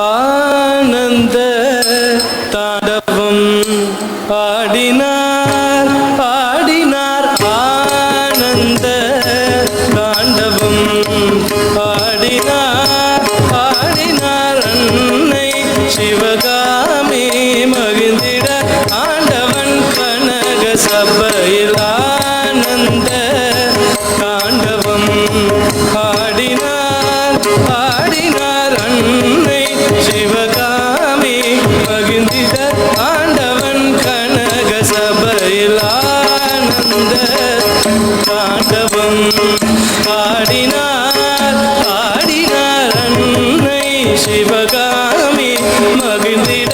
ஆனந்த தாண்டவம் ஆடினார் ஆடினார் ஆனந்த தாண்டவம் ஆடினார் ஆடினார் அன்னை சிவகாமி மகிழ்ந்திட ஆண்டவன் கனக சபையில் ஆனந்த தாண்டவம் ஆடினார் ஆடினார் அன்னை சிவகாமி மகிழ்ந்திட ஆண்டவன் கனக சபையில் ஆனந்த தாண்டவம் ஆடினார் ஆடினார் அன்னை சிவகாமி மகிழ்ந்திட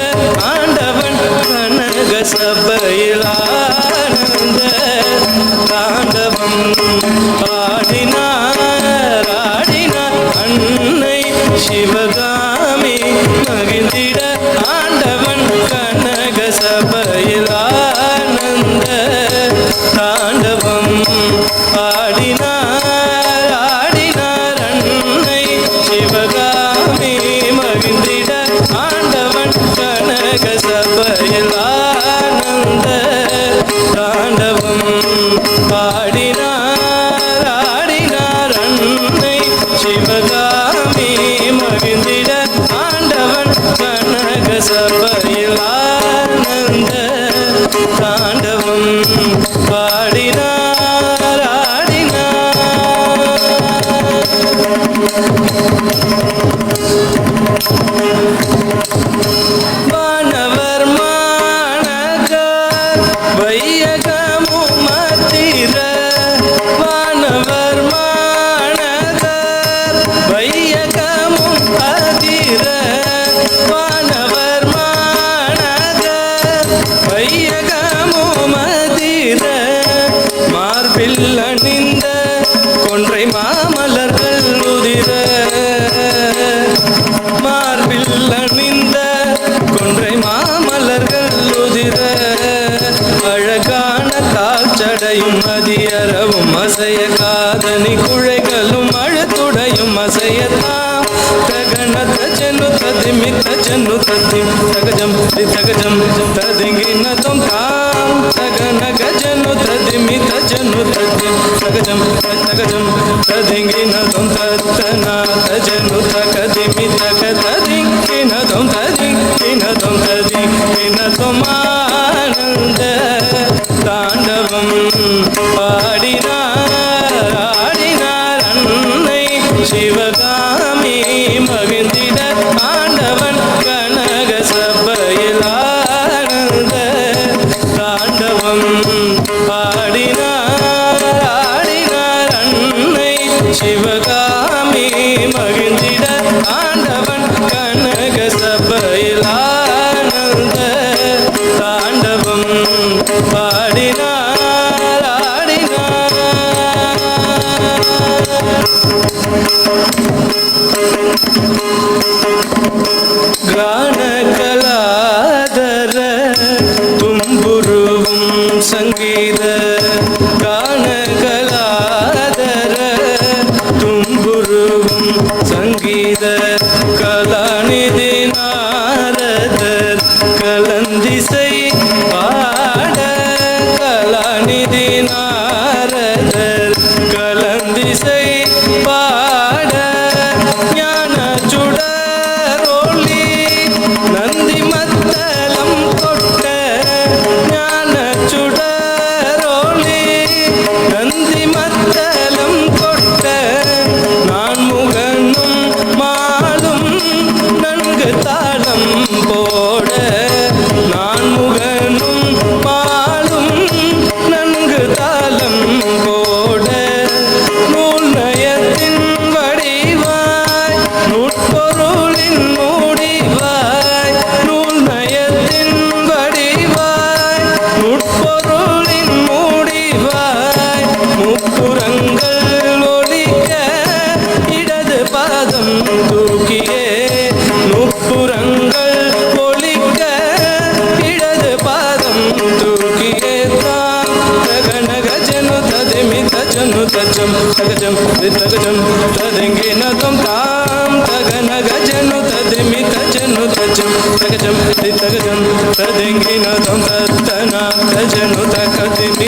ஆண்டவன் கனக சபையில் ஆனந்த தாண்டவம் ஆடினார் ஆடினார் அன்னை சிவகாமி மகிழ்ந்திட ஆண்டவன் கனக சபையில் ஆனந்த தாண்டவம் ஆடினார் ஆடினார் அன்னை சிவகாமி மகிழ்ந்திட ஆண்டவன் கனக சபையில் ஆனந்த தாண்டவம் ஆடினார் ஆடினார் அன்னை சிவகாமி மகிழ்ந்திட ஆண்டவன் கனக சபையில் ஆனந்த தாண்டவம் ஆடினார் ஆடினார். வானவர் மாநகர் வையகமும் மத்திர வானவர் மாநகர் வையகமும் அதிர வானவர் மாநகர் வையகமும் அதிர மார்பில் அணிந்த கொன்றை மாமலர்கள் உதிர மார்பில் அணிந்த கொன்றை மாமலர்கள் உதிர அழகான கால்ச்சடையும் மதியரவும் அசைய காதனி குழைகளும் அழுத்துடையும் அசையத்தாம் தகனத ஜென்னு ததிமித்த ஜென்னு ததி தகஜம் தகஜம் ததிங்கினதும் தாம் தகனக ஜென்னு ததிமித்த ஜென்னு ததி தகஜம் தகஜம் ததிங்கினதும் தத்தநாத ஜென்னு தகதிமித்த கதிங்கினதும் ததிங்கினதும் ததிங்கினதும் ஆனந்த தாண்டவம் ஆடினார் ஆடினார் அன்னை சிவகாமி மகிழ்ந்திட ஆண்டவன் கனக சபையில் ஆனந்த தாண்டவம் ஆடினார் ஆடினார் அன்னை சிவகாமி மகிழ்ந்திட ஆண்டவன் கனக சபையில் ஆனந்த தாண்டவம் ஆடினார் ஆடினார். கான கலாதர தும்புருவும் சங்கீத கான கலாதர தும்புருவும் சங்கீத கலாநிதி நாரதர் கலந்திசை பாட கலாநிதி நாரதர் கலந்திசை பாட ஞான சுடரோலி நந்தி மத்தளம் தொட்ட ஞான சுடரோலி तजम तगजम तगजम तदिंगिन तम ताम तगन गजनु तदिमि तजनु तजम तगजम तगजम तदिंगिन तम ततना तजनु तकदिमि